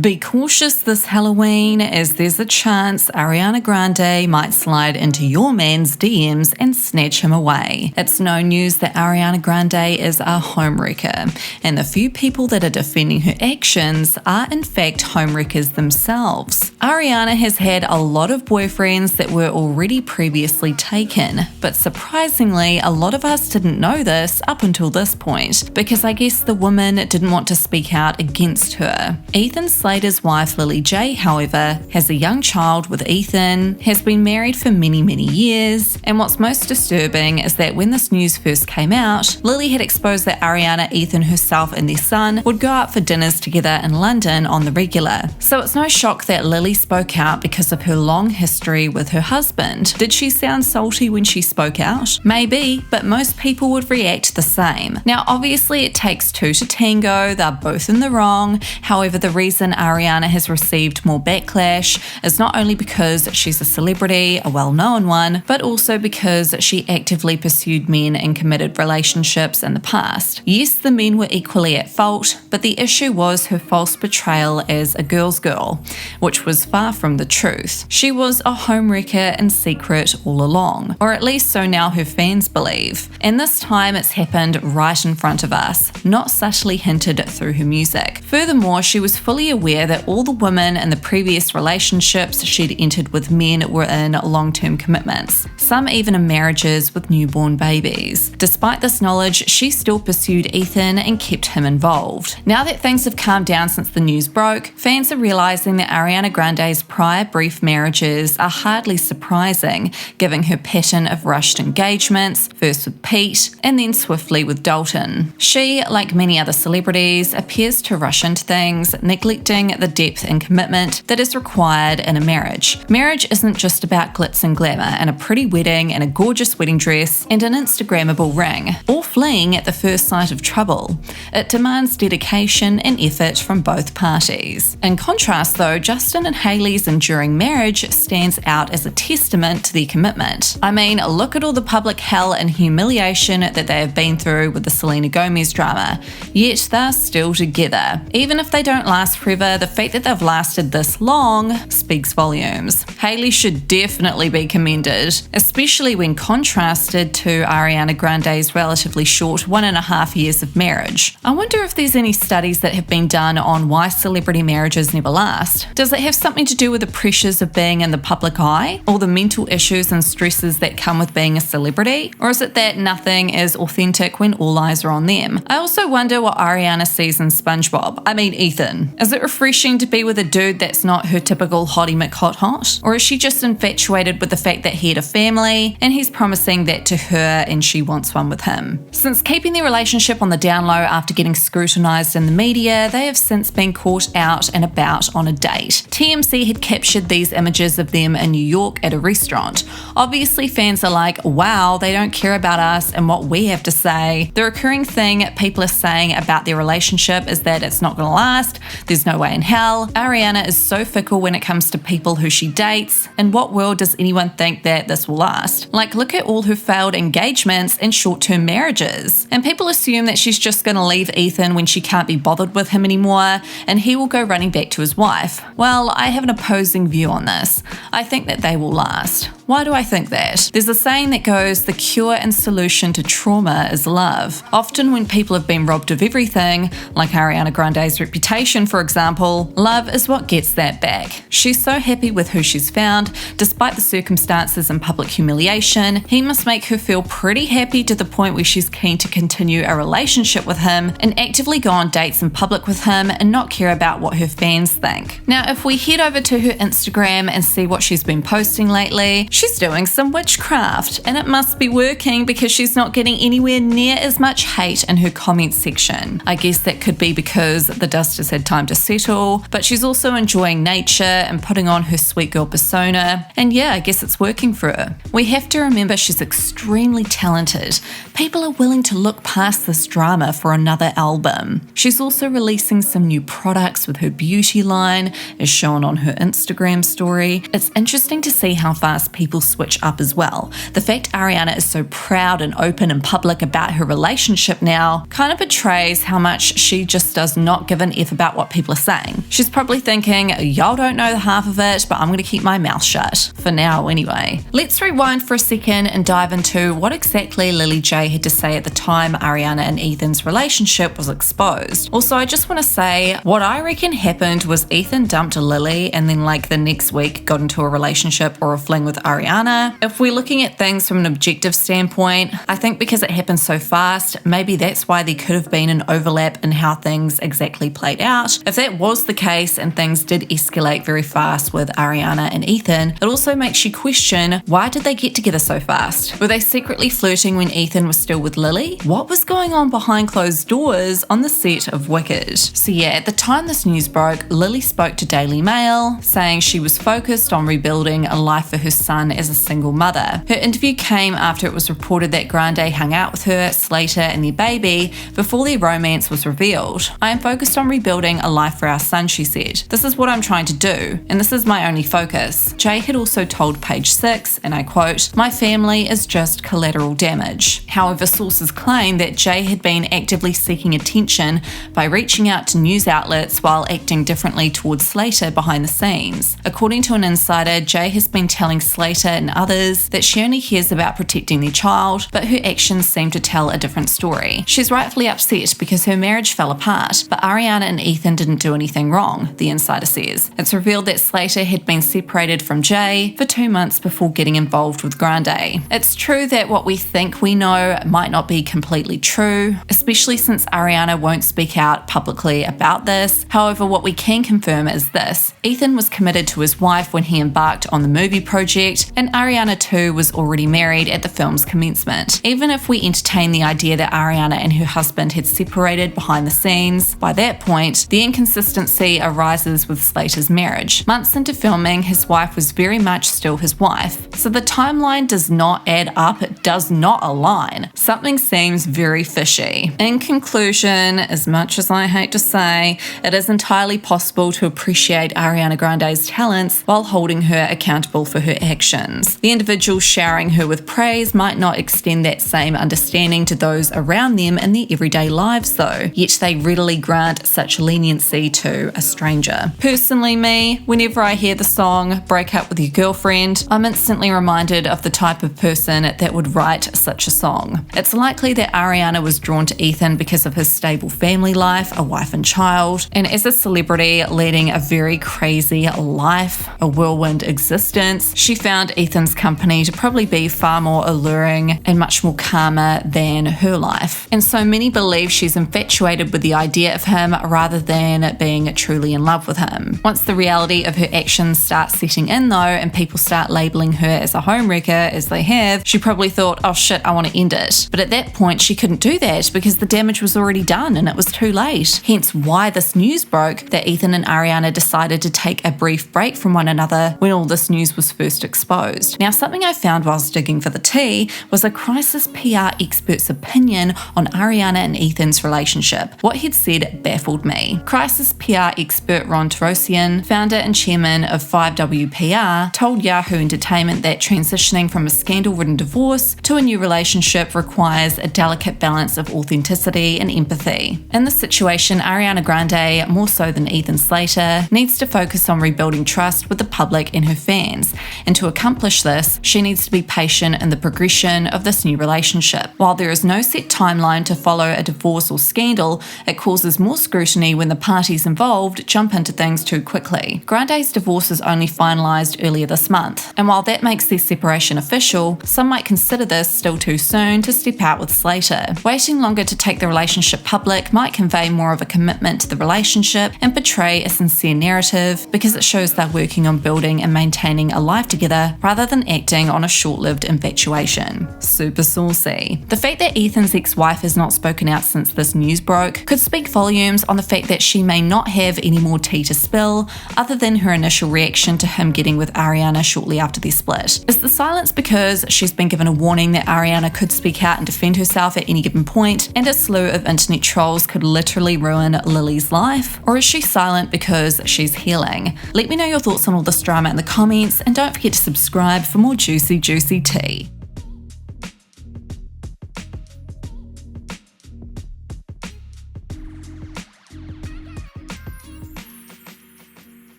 Be cautious this Halloween, as there's a chance Ariana Grande might slide into your man's DMs and snatch him away. It's no news that Ariana Grande is a homewrecker, and the few people that are defending her actions are in fact homewreckers themselves. Ariana has had a lot of boyfriends that were already previously taken, but surprisingly a lot of us didn't know this up until this point, because I guess the woman didn't want to speak out against her. Ethan Slater's wife Lily J, however, has a young child with Ethan, has been married for many years, and what's most disturbing is that when this news first came out, Lily had exposed that Ariana, Ethan herself and their son would go out for dinners together in London on the regular. So it's no shock that Lily spoke out because of her long history with her husband. Did she sound salty when she spoke out? Maybe, but most people would react the same. Now obviously it takes two to tango, they're both in the wrong. However, the reason Ariana has received more backlash is not only because she's a celebrity, a well-known one, but also because she actively pursued men in committed relationships in the past. Yes, the men were equally at fault, but the issue was her false portrayal as a girl's girl, which was far from the truth. She was a homewrecker in secret all along, or at least so now her fans believe. And this time it's happened right in front of us, not subtly hinted through her music. Furthermore, she was fully aware that all the women in the previous relationships she'd entered with men were in long-term commitments, some even in marriages with newborn babies. Despite this knowledge, she still pursued Ethan and kept him involved. Now that things have calmed down since the news broke, fans are realizing that Ariana Grande's prior brief marriages are hardly surprising, given her pattern of rushed engagements, first with Pete and then swiftly with Dalton. She, like many other celebrities, appears to rush into things, neglecting the depth and commitment that is required in a marriage. Marriage isn't just about glitz and glamour and a pretty wedding and a gorgeous wedding dress and an Instagrammable ring, or fleeing at the first sight of trouble. It demands dedication and effort from both parties. In contrast though, Justin and Hailey's enduring marriage stands out as a testament to their commitment. I mean, look at all the public hell and humiliation that they have been through with the Selena Gomez drama, yet they're still together. Even if they don't last forever, the fact that they've lasted this long speaks volumes. Hailey should definitely be commended, especially when contrasted to Ariana Grande's relatively short 1.5 years of marriage. I wonder if there's any studies that have been done on why celebrity marriages never last. Does it have something to do with the pressures of being in the public eye, or the mental issues and stresses that come with being a celebrity? Or is it that nothing is authentic when all eyes are on them? I also wonder what Ariana sees in SpongeBob. I mean Ethan. Is it refreshing to be with a dude that's not her typical hottie McHot? Or is she just infatuated with the fact that he had a family and he's promising that to her and she wants one with him? Since keeping their relationship on the down low after getting scrutinised in the media, they have since been caught out and about on a date. TMZ had captured these images of them in New York at a restaurant. Obviously fans are like, wow, they don't care about us and what we have to say. The recurring thing people are saying about their relationship is that it's not going to last, there's no way in hell. Ariana is so fickle when it comes to people who she dates. In what world does anyone think that this will last? Like, look at all her failed engagements and short-term marriages. And people assume that she's just going to leave Ethan when she can't be bothered with him anymore and he will go running back to his wife. Well, I have an opposing view on this. I think that they will last. Why do I think that? There's a saying that goes, the cure and solution to trauma is love. Often when people have been robbed of everything, like Ariana Grande's reputation for example, love is what gets that back. She's so happy with who she's found, despite the circumstances and public humiliation. He must make her feel pretty happy to the point where she's keen to continue a relationship with him and actively go on dates in public with him and not care about what her fans think. Now, if we head over to her Instagram and see what she's been posting lately, she's doing some witchcraft, and it must be working because she's not getting anywhere near as much hate in her comments section. I guess that could be because the dust has had time to settle, but she's also enjoying nature and putting on her sweet girl persona, and yeah, I guess it's working for her. We have to remember she's extremely talented. People are willing to look past this drama for another album. She's also releasing some new products with her beauty line, as shown on her Instagram story. It's interesting to see how fast people people switch up as well. The fact Ariana is so proud and open and public about her relationship now kind of betrays how much she just does not give an F about what people are saying. She's probably thinking, y'all don't know the half of it, but I'm going to keep my mouth shut. For now, anyway. Let's rewind for a second and dive into what exactly Lily J had to say at the time Ariana and Ethan's relationship was exposed. Also, I just want to say, what I reckon happened was Ethan dumped Lily and then like the next week got into a relationship or a fling with Ariana. If we're looking at things from an objective standpoint, I think because it happened so fast, maybe that's why there could have been an overlap in how things exactly played out. If that was the case and things did escalate very fast with Ariana and Ethan, it also makes you question, why did they get together so fast? Were they secretly flirting when Ethan was still with Lily? What was going on behind closed doors on the set of Wicked? So yeah, at the time this news broke, Lily spoke to Daily Mail, saying she was focused on rebuilding a life for her son as a single mother. Her interview came after it was reported that Grande hung out with her, Slater, and their baby before their romance was revealed. I am focused on rebuilding a life for our son, she said. This is what I'm trying to do, and this is my only focus. Jay had also told Page 6, and I quote, "My family is just collateral damage." However, sources claim that Jay had been actively seeking attention by reaching out to news outlets while acting differently towards Slater behind the scenes. According to an insider, Jay has been telling Slater and others that she only cares about protecting their child, but her actions seem to tell a different story. She's rightfully upset because her marriage fell apart, but Ariana and Ethan didn't do anything wrong, the insider says. It's revealed that Slater had been separated from Jay for 2 months before getting involved with Grande. It's true that what we think we know might not be completely true, especially since Ariana won't speak out publicly about this. However, what we can confirm is this: Ethan was committed to his wife when he embarked on the movie project, and Ariana too was already married at the film's commencement. Even if we entertain the idea that Ariana and her husband had separated behind the scenes, by that point, the inconsistency arises with Slater's marriage. Months into filming, his wife was very much still his wife. So the timeline does not add up, it does not align. Something seems very fishy. In conclusion, as much as I hate to say, it is entirely possible to appreciate Ariana Grande's talents while holding her accountable for her actions. The individual showering her with praise might not extend that same understanding to those around them in their everyday lives though, yet they readily grant such leniency to a stranger. Personally me, whenever I hear the song Break Up With Your Girlfriend, I'm instantly reminded of the type of person that would write such a song. It's likely that Ariana was drawn to Ethan because of his stable family life, a wife and child, and as a celebrity leading a very crazy life, a whirlwind existence, she found Ethan's company to probably be far more alluring and much more calmer than her life. And so many believe she's infatuated with the idea of him rather than being truly in love with him. Once the reality of her actions starts setting in though, and people start labeling her as a homewrecker as they have, she probably thought, oh shit, I want to end it. But at that point, she couldn't do that because the damage was already done and it was too late. Hence why this news broke that Ethan and Ariana decided to take a brief break from one another when all this news was first exposed. Now, something I found whilst digging for the tea was a crisis PR expert's opinion on Ariana and Ethan's relationship. What he'd said baffled me. Crisis PR expert Ron Tarosian, founder and chairman of 5WPR, told Yahoo Entertainment that transitioning from a scandal-ridden divorce to a new relationship requires a delicate balance of authenticity and empathy. In this situation, Ariana Grande, more so than Ethan Slater, needs to focus on rebuilding trust with the public and her fans, and to accomplish this, she needs to be patient in the progression of this new relationship. While there is no set timeline to follow a divorce or scandal, it causes more scrutiny when the parties involved jump into things too quickly. Grande's divorce is only finalised earlier this month, and while that makes their separation official, some might consider this still too soon to step out with Slater. Waiting longer to take the relationship public might convey more of a commitment to the relationship and portray a sincere narrative because it shows they're working on building and maintaining a life together rather than acting on a short-lived infatuation. Super saucy. The fact that Ethan's ex-wife has not spoken out since this news broke could speak volumes on the fact that she may not have any more tea to spill other than her initial reaction to him getting with Ariana shortly after their split. Is the silence because she's been given a warning that Ariana could speak out and defend herself at any given point, and a slew of internet trolls could literally ruin Lily's life? Or is she silent because she's healing? Let me know your thoughts on all this drama in the comments, and don't forget to subscribe subscribe for more juicy tea.